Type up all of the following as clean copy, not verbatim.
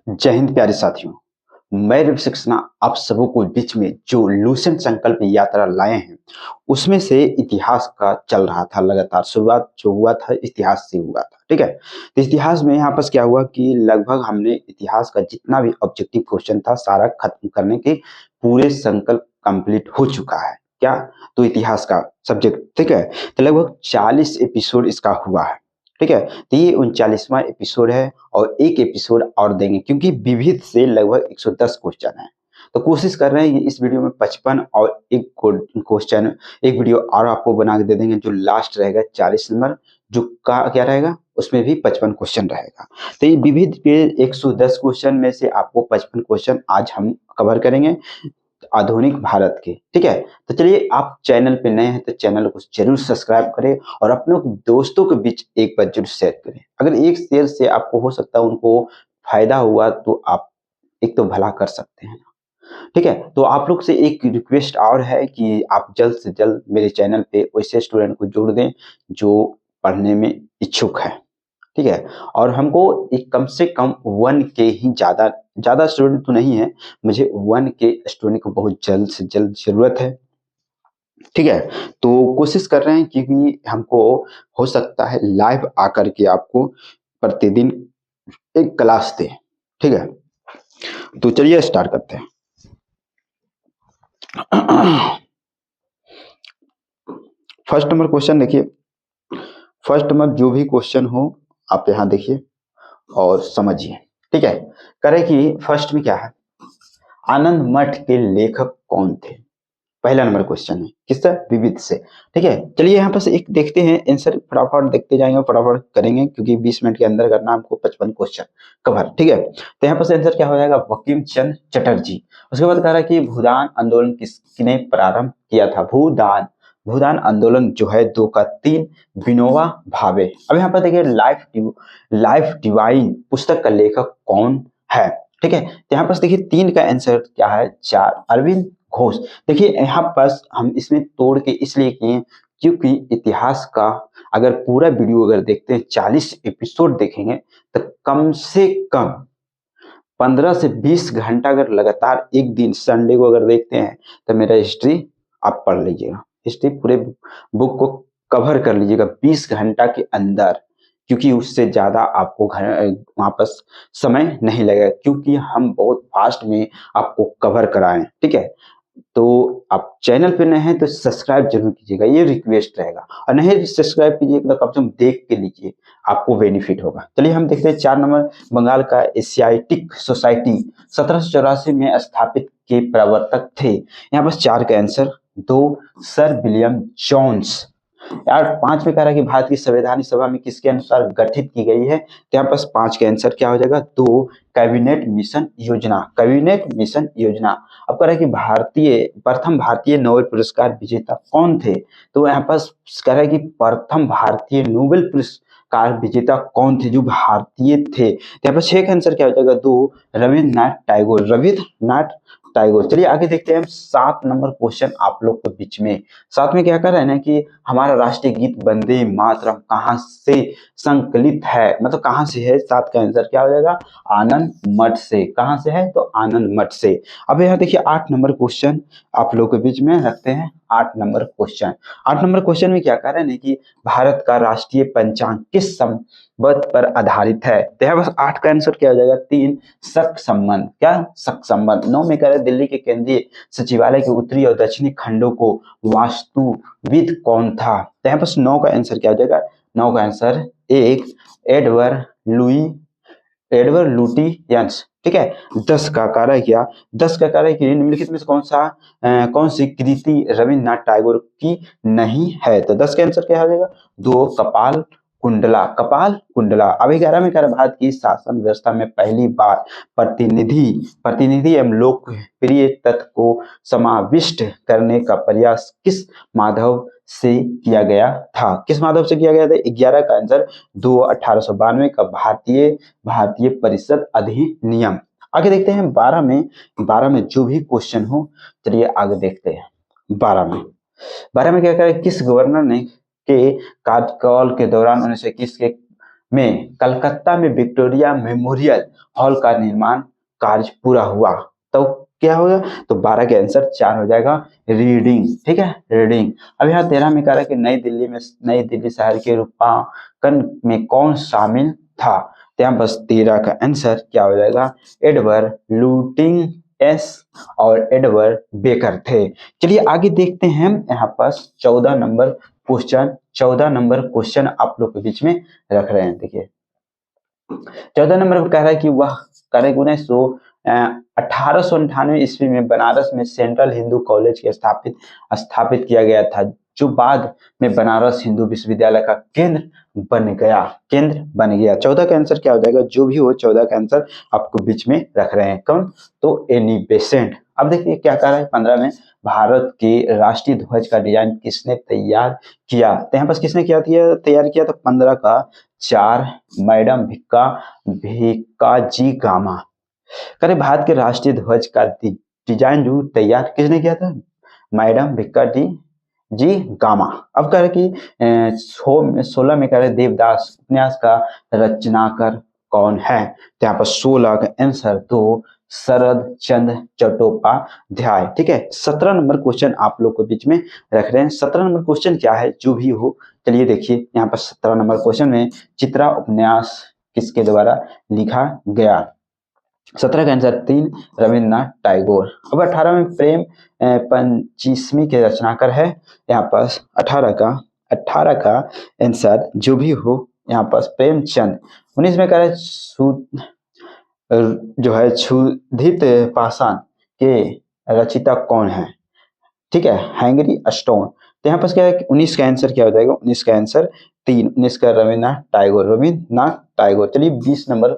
जय हिंद प्यारे साथियों। मैं रवि सक्सेना आप सबों को बीच में जो लूसेंट संकल्प यात्रा लाए हैं उसमें से इतिहास का चल रहा था। लगातार शुरुआत जो हुआ था इतिहास से हुआ था, ठीक है। तो इतिहास में यहाँ पर क्या हुआ कि लगभग हमने इतिहास का जितना भी ऑब्जेक्टिव क्वेश्चन था सारा खत्म करने के पूरे संकल्प कंप्लीट हो चुका है। क्या? तो इतिहास का सब्जेक्ट, ठीक है। तो लगभग 40 एपिसोड इसका हुआ है, ठीक है। तो ये 39वां एपिसोड है और एक एपिसोड और देंगे क्योंकि विविध से लगभग 110 क्वेश्चन है। तो कोशिश कर रहे हैं कि इस वीडियो में 55 और एक क्वेश्चन एक वीडियो और आपको बना के दे देंगे जो लास्ट रहेगा 40 नंबर, जो का क्या रहेगा उसमें भी 55 क्वेश्चन रहेगा। तो ये विविध के 110 क्वेश्चन में से आपको 55 क्वेश्चन आज हम कवर करेंगे आधुनिक भारत के, ठीक है। तो चलिए, आप चैनल पे नए हैं तो चैनल को जरूर सब्सक्राइब करें और अपने दोस्तों के बीच एक बार जरूर शेयर करें। अगर एक शेयर से आपको हो सकता है उनको फायदा हुआ तो आप एक तो भला कर सकते हैं, ठीक है। तो आप लोग से एक रिक्वेस्ट और है कि आप जल्द से जल्द मेरे चैनल पे वैसे स्टूडेंट को जोड़ दें जो पढ़ने में इच्छुक है, ठीक है। और हमको एक कम से कम 1K ही ज्यादा ज्यादा स्टूडेंट तो नहीं है, मुझे 1K स्टूडेंट को बहुत जल्द से जल्द जरूरत है, ठीक है। तो कोशिश कर रहे हैं क्योंकि हमको हो सकता है लाइव आकर के आपको प्रतिदिन एक क्लास दे, ठीक है। तो चलिए स्टार्ट करते हैं। फर्स्ट नंबर क्वेश्चन देखिए। फर्स्ट नंबर जो भी क्वेश्चन हो आप यहाँ देखिए और समझिए, ठीक है। करें कि फर्स्ट में क्या है, आनंद मठ के लेखक कौन थे? पहला नंबर क्वेश्चन है किससे? विविध से, ठीक है। चलिए यहाँ पर एक देखते हैं आंसर, फटाफट देखते जाएंगे, फटाफट करेंगे क्योंकि 20 मिनट के अंदर करना हमको 55 क्वेश्चन कवर, ठीक है। तो यहाँ पर आंसर क्या हो जाएगा? बंकिम चंद्र चटर्जी। उसके बाद कह रहा है कि भूदान आंदोलन किसने प्रारंभ किया था? भूदान भूदान आंदोलन जो है 2 का 3 विनोबा भावे। अब यहाँ पर देखिए लाइफ डिवाइन पुस्तक का लेखक कौन है, ठीक है। तो यहाँ पर देखिए 3 का आंसर क्या है? 4 अरविंद घोष। देखिए यहाँ पर हम इसमें तोड़ के इसलिए किए क्योंकि इतिहास का अगर पूरा वीडियो अगर देखते हैं 40 एपिसोड देखेंगे तो कम से कम 15 से 20 घंटा अगर लगातार एक दिन संडे को अगर देखते हैं तो मेरा हिस्ट्री आप पढ़ लीजिएगा, हिस्ट्री पूरे बुक को कवर कर लीजिएगा 20 घंटा के अंदर, क्योंकि उससे ज्यादा आपको घर वहां पर समय नहीं लगेगा क्योंकि हम बहुत फास्ट में आपको कवर कराएं, ठीक है। तो आप चैनल पे नए हैं तो सब्सक्राइब जरूर कीजिएगा, ये रिक्वेस्ट रहेगा, और नहीं सब्सक्राइब कीजिएगा तो कम से कम देख के लीजिए, आपको बेनिफिट होगा। चलिए हम देखते हैं 4 नंबर, बंगाल का एशियाटिक सोसाइटी 1784 में स्थापित के प्रवर्तक थे। यहाँ पर 4 का आंसर 2 सर विलियम जोन्स। यार 5 में कह रहा है कि भारत की संवैधानिक सभा में किसके अनुसार गठित की गई है? तो यहाँ पर 5 का आंसर क्या हो जाएगा? 2 कैबिनेट मिशन योजना। कैबिनेट मिशन योजना। अब कह रहा है कि प्रथम भारतीय नोबेल पुरस्कार विजेता कौन थे? तो यहाँ पर कह रहा है कि प्रथम भारतीय नोबेल पुरस्कार विजेता कौन थे जो भारतीय थे? तो यहाँ पर 6 का आंसर क्या हो जाएगा? 2 रविन्द्रनाथ टैगोर। रविन्द्रनाथ टैगोर। चलिए आगे देखते हैं हम 7 नंबर क्वेश्चन आप लोग के बीच में। साथ में क्या कर रहे हैं ना कि हमारा राष्ट्रीय गीत वंदे मातरम कहाँ से संकलित है, मतलब कहाँ से है? 7 का आंसर क्या हो जाएगा? आनंद मठ से। कहाँ से है? तो आनंद मठ से। अब यहाँ देखिए 8 नंबर क्वेश्चन आप लोग के बीच में रखते हैं। 8 नंबर क्वेश्चन, 8 नंबर क्वेश्चन में क्या कर रहे हैं कि भारत का राष्ट्रीय पंचांग किस संवत पर आधारित है? तो यहाँ बस 8 का आंसर क्या हो जाएगा? 3 शक संबंध। क्या? शक संबंध। 9 में कह रहे दिल्ली के केंद्रीय सचिवालय के उत्तरी और दक्षिणी खंडों को वास्तुविद कौन था? तो यहाँ पर 9 का आंसर क्या हो जाएगा? 9 का आंसर 1 एडवर्ड लुटियंस, ठीक है। 10 का कार्य क्या? 10 का कार्य कि निम्नलिखित में से कौन सी कृति रविन्द्रनाथ टैगोर की नहीं है? तो 10 का आंसर क्या हो जाएगा? 2 कपाल कुंडला। कपाल कुंडला। अब 11 में कह रहा भारत की शासन व्यवस्था में पहली बार प्रतिनिधि एवं लोकप्रिय तत्व को समाविष्ट करने का प्रयास किस माधव से किया गया था? किस माधव से किया गया था? 11 का आंसर 2 1892 का भारतीय परिषद अधिनियम। आगे देखते हैं 12 में जो भी क्वेश्चन हो, चलिए आगे देखते हैं। 12 में क्या करें? किस गवर्नर ने के कार्यकाल के दौरान 1921 के में कलकत्ता में विक्टोरिया मेमोरियल हॉल का निर्माण कार्य पूरा हुआ? तो क्या होगा? तो 12 के आंसर 4 हो जाएगा रीडिंग। ठीक है, रीडिंग। अब यहाँ 13 में कह रहा है कि नई दिल्ली शहर के रूपांकन में कौन शामिल था? तो यहाँ बस 13 का आंसर क्या हो जाएगा? एडवर्ड लुटियंस और एडवर्ड बेकर थे। चलिए आगे देखते हैं। यहाँ पास 14 नंबर क्वेश्चन आप लोग के बीच में रख रहे हैं। देखिए 14 नंबर पर कह रहा है कि वह करें 1898 ईस्वी में बनारस में सेंट्रल हिंदू कॉलेज के स्थापित किया गया था, जो बाद में बनारस हिंदू विश्वविद्यालय का केंद्र बन गया। 14 का आंसर क्या हो जाएगा? जो भी हो 14 का आंसर आपको बीच में रख रहे हैं। कौन? तो एनी बेसेंट। अब देखिए क्या कह रहा है 15 में, भारत के राष्ट्रीय ध्वज का डिजाइन किसने तैयार किया? तो यहाँ पर किसने तैयार किया? तो 15 का 4 मैडम भिक्का जी गामा। करे भारत के राष्ट्रीय ध्वज का डिजाइन जो तैयार किसने किया था? Madam Bhikaiji Cama. अब कह रहे कि 16 में कह रहे देवदास उपन्यास का रचनाकार कौन है? तो यहाँ पर 16 का आंसर तो शरद चंद्र चट्टोपाध्याय। ठीक है, 17 नंबर क्वेश्चन आप लोग के बीच में रख रहे हैं। 17 नंबर क्वेश्चन क्या है? जो भी हो चलिए देखिए यहाँ पर 17 नंबर क्वेश्चन में चित्रा उपन्यास किसके द्वारा लिखा गया? 17 का आंसर 3 रविन्द्रनाथ टैगोर। अब 18 में प्रेम पंचमी के रचनाकार है। यहाँ पास 18 का आंसर जो भी हो यहाँ पास प्रेमचंद। 19 में कह रहे जो है क्षुधित पाषाण के रचिता कौन है? ठीक है, हैंगरी स्टोन। तो यहाँ पर क्या है? 19 का आंसर क्या हो जाएगा? 19 का आंसर 3, 19 का रविन्द्रनाथ टैगोर। चलिए 20 नंबर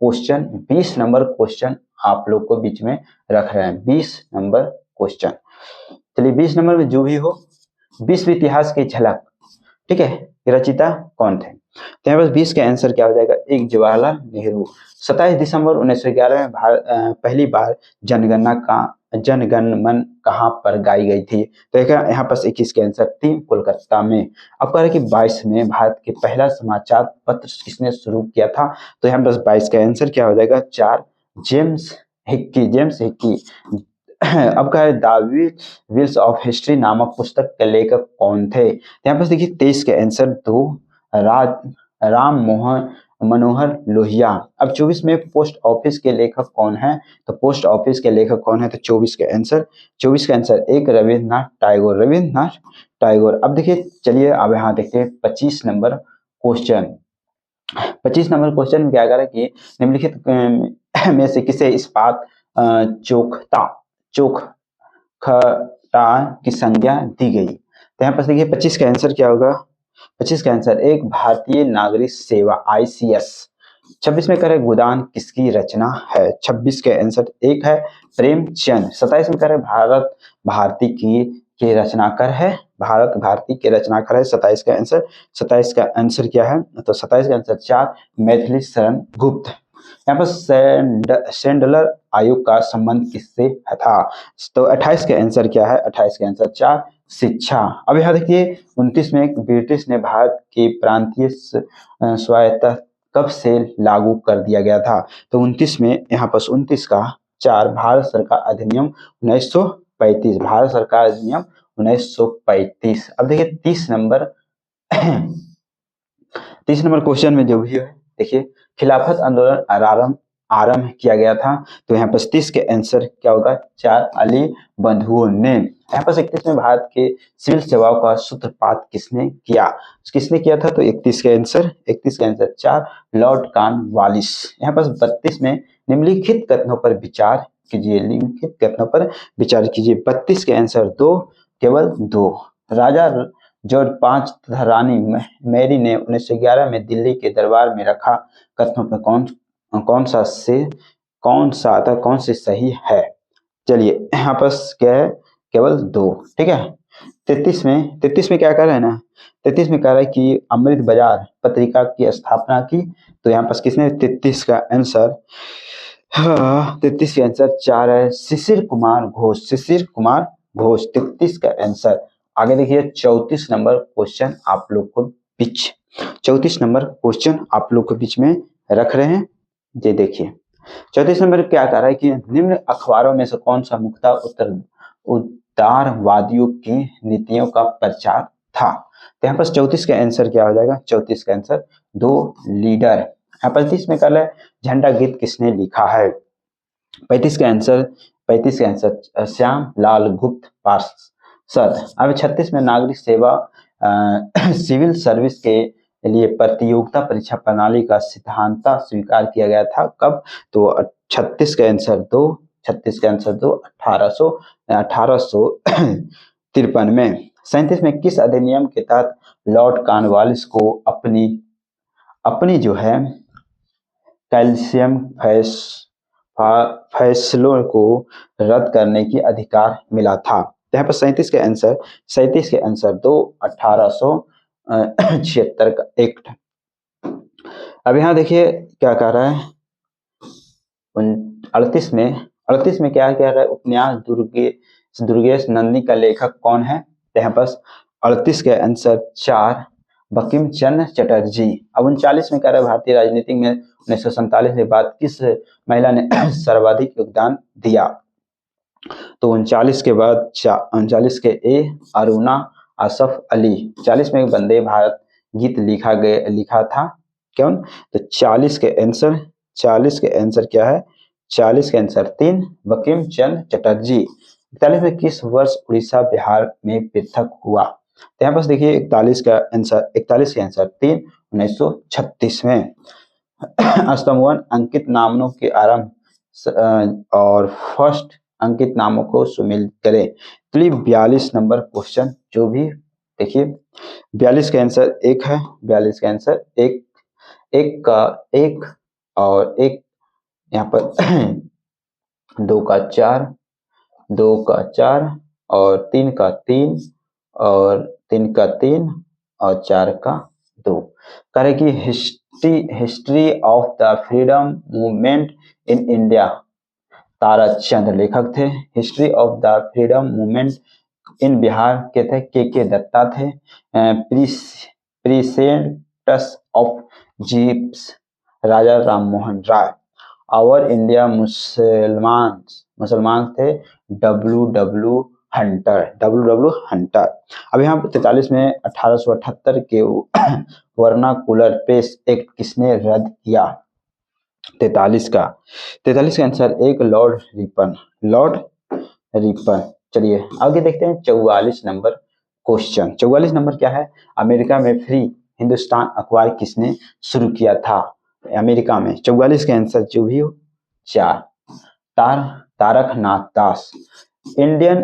क्वेश्चन आप लोग को बीच में रख रहे हैं। 20 नंबर क्वेश्चन। चलिए 20 नंबर में जो भी हो, विश्व इतिहास की झलक, ठीक है, रचिता कौन थे? तो यहाँ पर 20 का आंसर क्या हो जाएगा? एक जवाहरलाल नेहरू। 27 दिसंबर 1911 में पहली बार जनगण मन कहाँ पर गाई गई थी? तो यहाँ पर 21 के आंसर 3 कोलकाता में। अब कह रहे कि 22 में भारत के पहला समाचार पत्र किसने शुरू किया था? तो यहाँ पर 22 का आंसर क्या हो जाएगा? 4 जेम्स हिक्की। अब कहा है द व्हील्स ऑफ हिस्ट्री नामक पुस्तक के लेखक कौन थे? यहाँ पर देखिए 23 के आंसर 2 राम मनोहर लोहिया। अब 24 में पोस्ट ऑफिस के लेखक कौन है? तो पोस्ट ऑफिस के लेखक कौन है? तो 24 का आंसर 1 रविन्द्रनाथ टैगोर। अब देखिए चलिए अब यहाँ देखते हैं 25 नंबर क्वेश्चन। 25 नंबर क्वेश्चन में क्या कर रहा है कि निम्नलिखित में से किसे इस्पात चोखटा की संज्ञा दी गई? तो यहाँ पर देखिए 25 का आंसर क्या होगा? 25 का आंसर 1 भारतीय नागरिक सेवा ICS। 26 में करे गोदान किसकी रचना है? 26 के आंसर 1 है प्रेमचंद। 27 में करे भारत भारती के रचनाकार है। 27 का आंसर क्या है? तो 27 का आंसर 4 मैथिली शरण गुप्त। यहाँ पर सेंडलर आयोग का संबंध किससे था? तो 28 का आंसर क्या है? 28 का आंसर 4 शिक्षा। अब यहाँ देखिए 29 में ब्रिटिश ने भारत के प्रांतीय स्वायत्तता कब से लागू कर दिया गया था? तो 29 में यहाँ पर 29 का 4 भारत सरकार अधिनियम 1935। भारत सरकार अधिनियम 1935। अब देखिए 30 नंबर क्वेश्चन में जो भी है देखिए खिलाफत आंदोलन आरंभ किया गया था। तो यहाँ पर 30 के आंसर क्या होगा? 4 अली बंधुओं ने। यहाँ पर 31 में भारत के सिविल सेवाओं का सूत्रपात किसने किया था? तो 31 के आंसर 4 लॉर्ड कॉर्नवालिस। यहाँ पर 32 में निम्नलिखित कथनों पर विचार कीजिए। 32 के आंसर 2 केवल 2। राजा जॉर्ज 5 तथा रानी मैरी ने 1911 में दिल्ली के दरबार में रखा कथनों पर कौन से सही है? चलिए यहाँ पर क्या है? केवल 2। ठीक है, 33 में क्या कर रहा है ना? 33 में कह रहा है कि अमृत बाजार पत्रिका की स्थापना की। तो यहाँ पर किसने? 33 का आंसर 4 है शिशिर कुमार घोष। 33 का आंसर। आगे देखिए 34 नंबर क्वेश्चन आप लोग को बीच 34 नंबर क्वेश्चन आप लोग के बीच में रख रहे हैं। ये देखिए 34 नंबर क्या कह रहा है कि निम्न अखबारों में से कौन सा मुख्यतः उदारवादियों की नीतियों का प्रचार था। तो यहाँ पर 34 का आंसर क्या हो जाएगा, 34 का आंसर दो लीडर। यहाँ 35 में कल है झंडा गीत किसने लिखा है। 35 का आंसर श्याम लाल गुप्त पार्षद। अब 36 में नागरिक सेवा सिविल सर्विस के लिए प्रतियोगिता परीक्षा प्रणाली का सिद्धांत स्वीकार किया गया था कब। तो 36 का आंसर दो 1853 में। 37 में किस अधिनियम के तहत लॉर्ड कॉर्नवालिस को अपनी जो है कैल्शियम फैसलों को रद्द करने की अधिकार मिला था। यहाँ पर 37 के आंसर दो 1876 का एक्ट। अब यहाँ देखिए क्या कह रहा है 38 में क्या कह रहा है, उपन्यास दुर्गेश नंदी का लेखक कौन है। तो यहाँ पर 38 के आंसर 4 बंकिम चंद्र चटर्जी। अब 39 में कह रहा है भारतीय राजनीति में 1947 के बाद किस महिला ने सर्वाधिक योगदान दिया। तो 39 के बाद 39 के ए अरुणा असफ अली। 40 में वंदे भारत गीत लिखा था कौन। तो 40 के आंसर क्या है, 40 के आंसर 3 बंकिम चंद्र चटर्जी। 41 में किस वर्ष उड़ीसा बिहार में पृथक हुआ। तो यहाँ पर देखिए 41 के आंसर 3 1936 में। स्तंभवन अंकित नामों के आरंभ और फर्स्ट अंकित नामों को सुमिलित करें। तो 42 नंबर क्वेश्चन जो भी देखिए 42 का आंसर 1 है, 42 का आंसर 1 का 1 और 1 यहाँ पर 2 का 4 और 3 का 3 और 3 का 3 और 4 का 2। करे कि history of the freedom movement in India Tarachand लेखक थे। History of the freedom movement in Bihar के थे के दत्ता थे। प्रीसेंटस ऑफ जीप्स राजा राममोहन राय। आवर इंडिया मुसलमान थे डब्ल्यू हंटर। अब यहाँ 43 में 1878 के वर्नाकुलर प्रेस एक्ट किसने रद्द किया। 43 का आंसर 1 लॉर्ड रिपन। चलिए आगे देखते हैं 44 नंबर क्वेश्चन। 44 नंबर क्या है, अमेरिका में फ्री हिंदुस्तान अखबार किसने शुरू किया था अमेरिका में। 44 का आंसर जो भी हो 4 तारक नाथ दास। इंडियन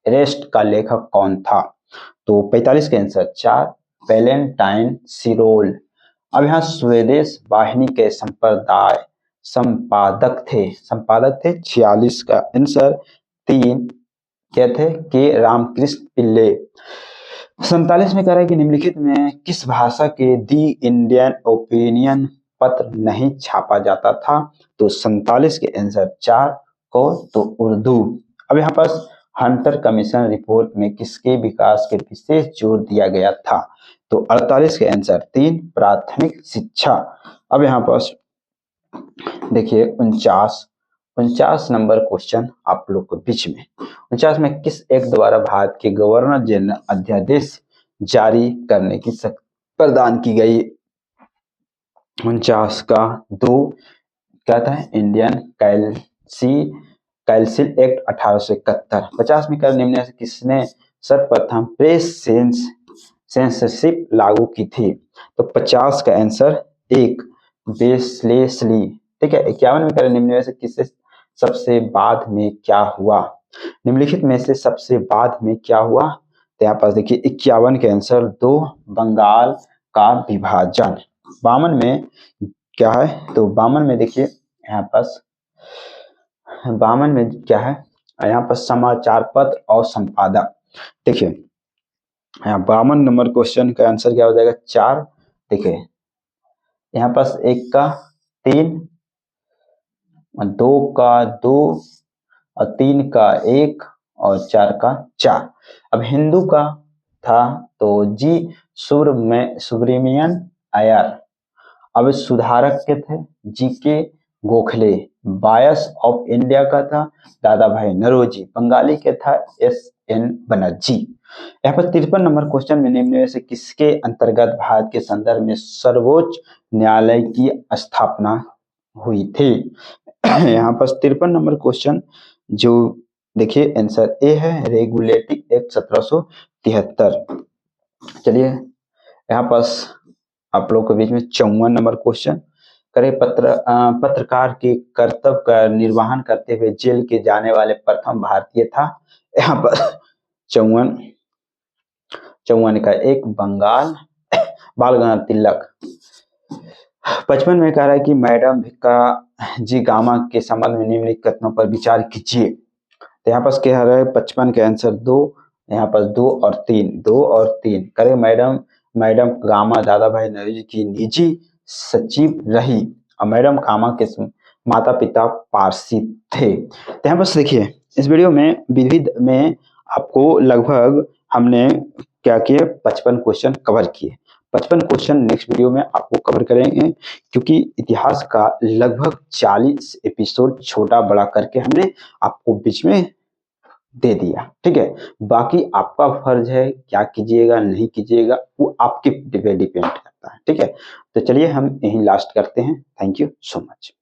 एरेस्ट का लेखक कौन था। तो 45 का आंसर 4 वैलेंटाइन सिरोल। अब यहाँ स्वदेश वाहिनी के संपादक थे 46 का आंसर 3 क्या थे के रामकृष्ण पिल्ले। 47 में कह रहा है कि निम्नलिखित में किस भाषा के दी इंडियन ओपिनियन पत्र नहीं छापा जाता था। तो 47 के आंसर 4 को तो उर्दू। अब यहाँ पर हंटर कमीशन रिपोर्ट में किसके विकास के विशेष जोर दिया गया था। तो 48 के आंसर 3 प्राथमिक शिक्षा। अब यहाँ पर देखिए 49 नंबर क्वेश्चन आप लोग के बीच में। 49 में किस एक्ट द्वारा भारत के गवर्नर जनरल अध्यादेश जारी करने की शक्ति प्रदान की गई। 49 का 2 क्या था, इंडियन काउंसिल एक्ट 1871। 50 में कर निम्न से किसने सर्वप्रथम प्रेस सेंसरशिप लागू की थी। तो 50 का आंसर 1 बेस्लेसली। ठीक है। 51 में कर निम्न से किससे सबसे बाद में क्या हुआ। निम्नलिखित में से सबसे बाद में क्या हुआ। तो यहाँ पास देखिए 51 के आंसर 2 बंगाल का विभाजन। 52 में क्या है, तो 52 में देखिए यहाँ पास 52 में क्या है, यहाँ पर समाचार पत्र और संपादक। देखिए यहाँ 52 नंबर क्वेश्चन का आंसर क्या हो जाएगा 4। देखिए यहाँ पास 1 का 3, 2 का 2 और 3 का 1 और 4 का 4। अब हिंदू का था, तो जी सुब्रमण्यम अय्यर। अब सुधारक के थे जी के गोखले। बायस ऑफ इंडिया का था दादा भाई नौरोजी। बंगाली के था एस एन बनर्जी। यहाँ पर 53 नंबर क्वेश्चन में निम्न में से किसके अंतर्गत भारत के संदर्भ में सर्वोच्च न्यायालय की स्थापना हुई थी। यहाँ पर 53 नंबर क्वेश्चन जो देखिए आंसर ए है, रेगुलेटिंग एक्ट 1773। चलिए यहाँ पर आप लोग के बीच में 54 नंबर क्वेश्चन करें। पत्रकार के कर्तव्य का निर्वहन करते हुए जेल के जाने वाले प्रथम भारतीय था। यहाँ पर 54 का एक बाल गंगाधर तिलक। 55 में कह रहा है कि मैडम भिक्का जी गामा के संबंध में निम्नलिखित कथनों पर विचार कीजिए। तो यहाँ पर कह रहा है 55 का आंसर 2, यहाँ पर 2 और 3 करे। मैडम गामा दादा भाई नौरोजी की निजी सचिव रही और मैडम गामा के माता पिता पारसी थे। तो यहाँ पर देखिए इस वीडियो में विविध में आपको लगभग हमने क्या किए 55 क्वेश्चन कवर किए। 55 क्वेश्चन नेक्स्ट वीडियो में आपको कवर करेंगे, क्योंकि इतिहास का लगभग 40 एपिसोड छोटा बड़ा करके हमने आपको बीच में दे दिया। ठीक है, बाकी आपका फर्ज है, क्या कीजिएगा नहीं कीजिएगा वो आपके पे डिपेंड करता है। ठीक है, तो चलिए हम यहीं लास्ट करते हैं। Thank you so much.